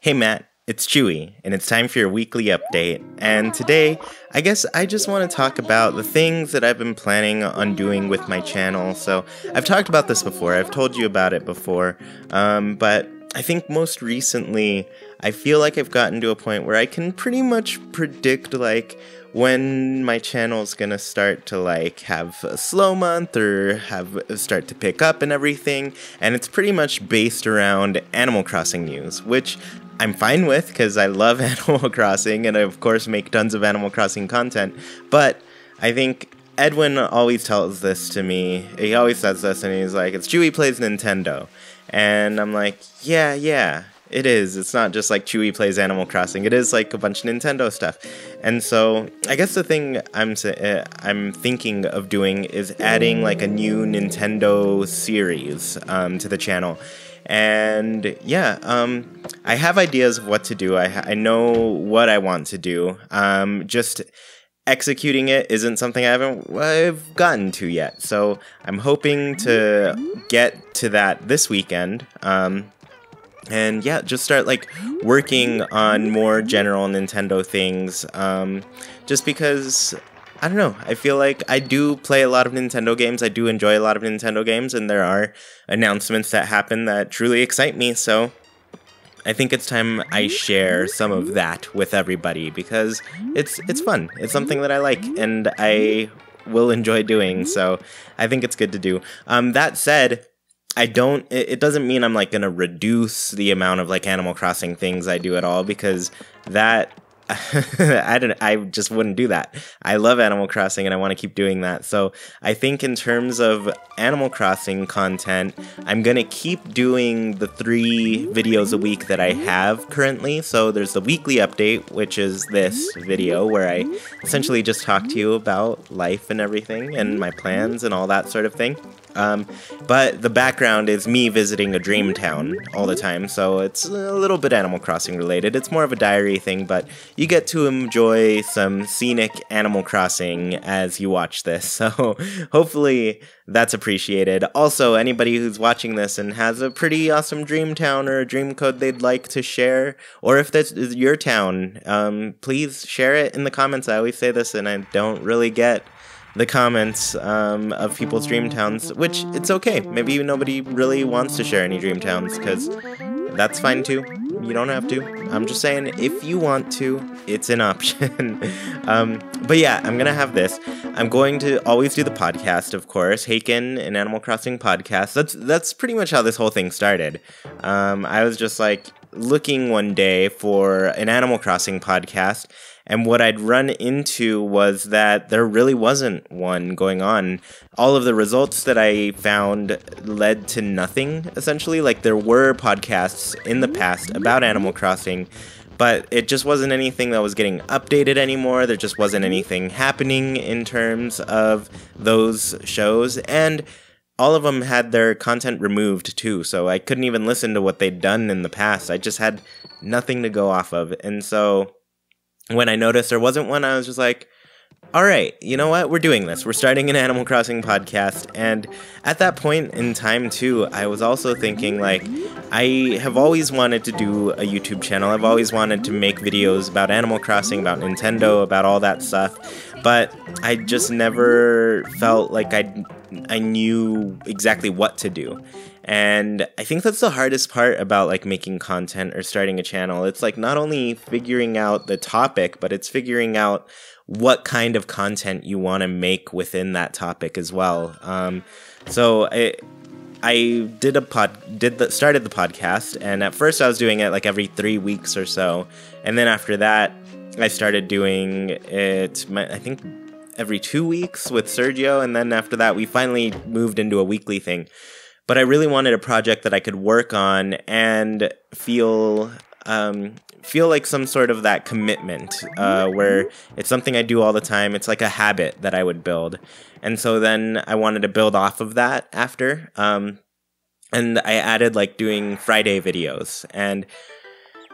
Hey Matt, it's Chewy, and it's time for your weekly update. And today, I guess I just want to talk about the things that I've been planning on doing with my channel. So, I've talked about this before, I've told you about it before, but I think most recently, I feel like I've gotten to a point where I can pretty much predict, when my channel's gonna start to have a slow month or start to pick up and everything, and it's pretty much based around Animal Crossing news, which I'm fine with because I love Animal Crossing and I of course make tons of Animal Crossing content, but I think Edwin always tells this to me. He always says this and he's like, it's Chewy plays Nintendo, and I'm like, yeah, it is. It's not just like Chewy plays Animal Crossing. It is like a bunch of Nintendo stuff. And so I guess the thing I'm thinking of doing is adding like a new Nintendo series to the channel. And yeah, I have ideas of what to do. I know what I want to do. Just executing it isn't something I've gotten to yet. So I'm hoping to get to that this weekend. And yeah, just start working on more general Nintendo things, just because, I don't know, I feel like I do play a lot of Nintendo games, I do enjoy a lot of Nintendo games, and there are announcements that happen that truly excite me, so I think it's time I share some of that with everybody, because it's fun, it's something that I like, and I will enjoy doing, so I think it's good to do. That said, it doesn't mean I'm gonna reduce the amount of Animal Crossing things I do at all, because that I just wouldn't do that. I love Animal Crossing and I want to keep doing that. So I think in terms of Animal Crossing content, I'm gonna keep doing the 3 videos a week that I have currently. So there's the weekly update, which is this video where I essentially just talk to you about life and everything and my plans and all that sort of thing. But the background is me visiting a dream town all the time, so it's a little bit Animal Crossing related. It's more of a diary thing, but you get to enjoy some scenic Animal Crossing as you watch this, so hopefully that's appreciated. Also, anybody who's watching this and has a pretty awesome dream town or a dream code they'd like to share, or if this is your town, please share it in the comments. I always say this and I don't really get the comments of people's dream towns, which it's okay. Maybe nobody really wants to share any dream towns, because that's fine too. You don't have to. I'm just saying, if you want to, it's an option. But yeah, I'm gonna have this. I'm going to always do the podcast, of course. Haken, an Animal Crossing podcast. That's pretty much how this whole thing started. I was just looking one day for an Animal Crossing podcast, and what I'd run into was that there really wasn't one going on. All of the results that I found led to nothing, essentially. There were podcasts in the past about Animal Crossing, but it just wasn't anything that was getting updated anymore. There just wasn't anything happening in terms of those shows, and all of them had their content removed too, so I couldn't even listen to what they'd done in the past. I just had nothing to go off of, and so when I noticed there wasn't one, I was just like, alright, you know what, we're doing this. We're starting an Animal Crossing podcast, and at that point in time too, I was also thinking I have always wanted to do a YouTube channel. I've always wanted to make videos about Animal Crossing, about Nintendo, about all that stuff, but I just never felt like I knew exactly what to do. And I think that's the hardest part about making content or starting a channel. It's not only figuring out the topic, but it's figuring out what kind of content you want to make within that topic as well. So I started the podcast, and at first I was doing it every 3 weeks or so, and then after that I started doing it, I think, every 2 weeks with Sergio, and then after that we finally moved into a weekly thing. But I really wanted a project that I could work on and feel like some sort of that commitment, where it's something I do all the time. It's like a habit that I would build. And so then I wanted to build off of that after. And I added doing Friday videos. And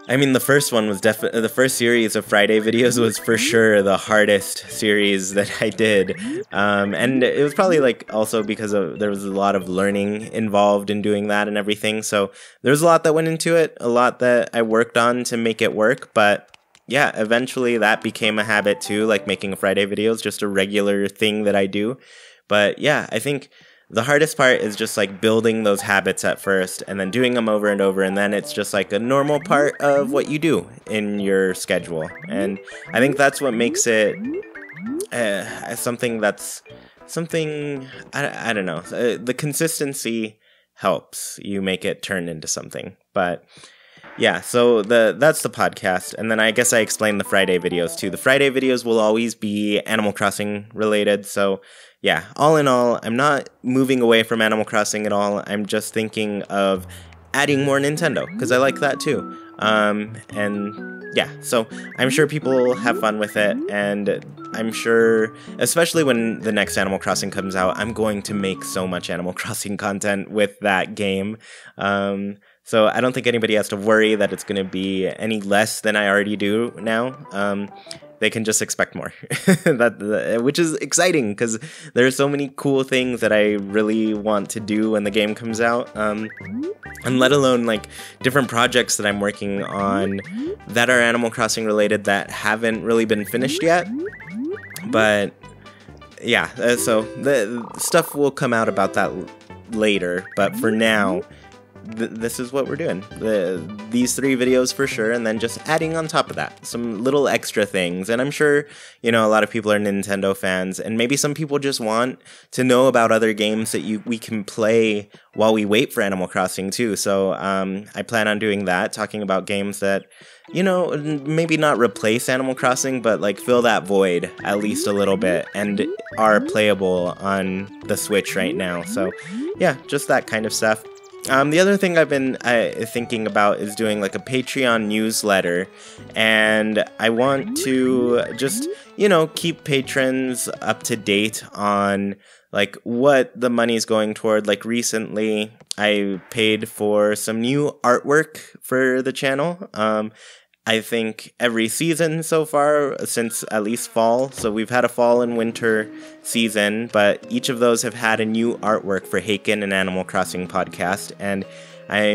I mean, the first one was definitely, the first series of Friday videos was for sure the hardest series that I did. And it was probably like also because there was a lot of learning involved in doing that and everything. So there's a lot that went into it, a lot that I worked on to make it work. But yeah, eventually that became a habit too, like making Friday videos, just a regular thing that I do. But yeah, I think the hardest part is just like building those habits at first and then doing them over and over, and then it's just like a normal part of what you do in your schedule. And I think that's what makes it something I don't know. The consistency helps you make it turn into something. But yeah, so that's the podcast, and then I guess I explained the Friday videos too. The Friday videos will always be Animal Crossing related, so yeah, all in all, I'm not moving away from Animal Crossing at all. I'm just thinking of adding more Nintendo, because I like that too. And yeah, so I'm sure people will have fun with it, and I'm sure, especially when the next Animal Crossing comes out, I'm going to make so much Animal Crossing content with that game. So I don't think anybody has to worry that it's going to be any less than I already do now. They can just expect more, which is exciting because there's so many cool things that I really want to do when the game comes out, and let alone like different projects that I'm working on that are Animal Crossing related that haven't really been finished yet. But yeah, so the stuff will come out about that later, but for now, this is what we're doing. These 3 videos for sure, and then just adding on top of that some little extra things. And I'm sure, you know, a lot of people are Nintendo fans, and maybe some people just want to know about other games that we can play while we wait for Animal Crossing too. So I plan on doing that, talking about games that, you know, maybe not replace Animal Crossing, but like fill that void at least a little bit and are playable on the Switch right now. So yeah, just that kind of stuff. The other thing I've been thinking about is doing like a Patreon newsletter, and I want to just, you know, keep patrons up to date on like what the money's going toward. Like recently I paid for some new artwork for the channel. I think every season so far, since at least fall. So we've had a fall and winter season, but each of those have had a new artwork for Haken and Animal Crossing podcast. And I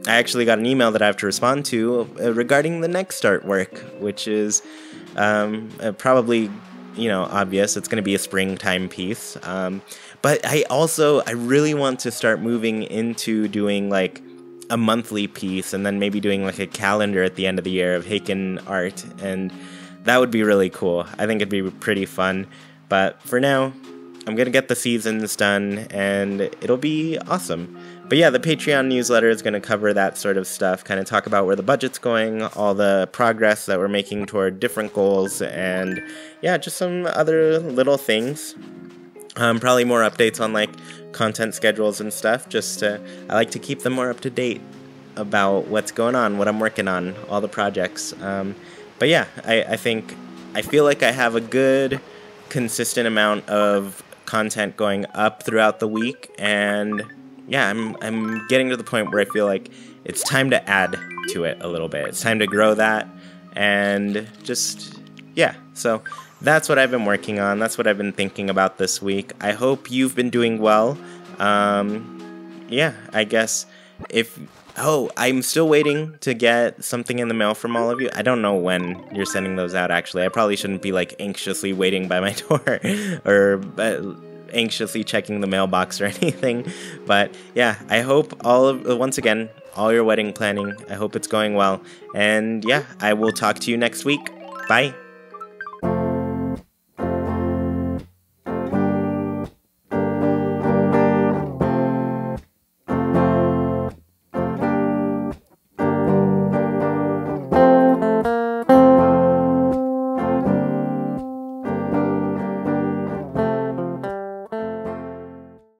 actually got an email that I have to respond to regarding the next artwork, which is probably, you know, obvious. It's going to be a springtime piece. But I really want to start moving into doing like a monthly piece, and then maybe doing like a calendar at the end of the year of Haken art, and that would be really cool. I think it'd be pretty fun. But for now, I'm gonna get the seasons done, and it'll be awesome. But yeah, the Patreon newsletter is gonna cover that sort of stuff, kind of talk about where the budget's going, all the progress that we're making toward different goals, and yeah, just some other little things. Probably more updates on like content schedules and stuff. I like to keep them more up to date about what's going on, what I'm working on, all the projects. But yeah, I feel like I have a good, consistent amount of content going up throughout the week, and yeah, I'm getting to the point where I feel like it's time to add to it a little bit. It's time to grow that, and just yeah. So that's what I've been working on. That's what I've been thinking about this week. I hope you've been doing well. Yeah, I guess I'm still waiting to get something in the mail from all of you. I don't know when you're sending those out, actually. I probably shouldn't be like anxiously waiting by my door or anxiously checking the mailbox or anything. But yeah, I hope once again, all your wedding planning, I hope it's going well. And yeah, I will talk to you next week. Bye.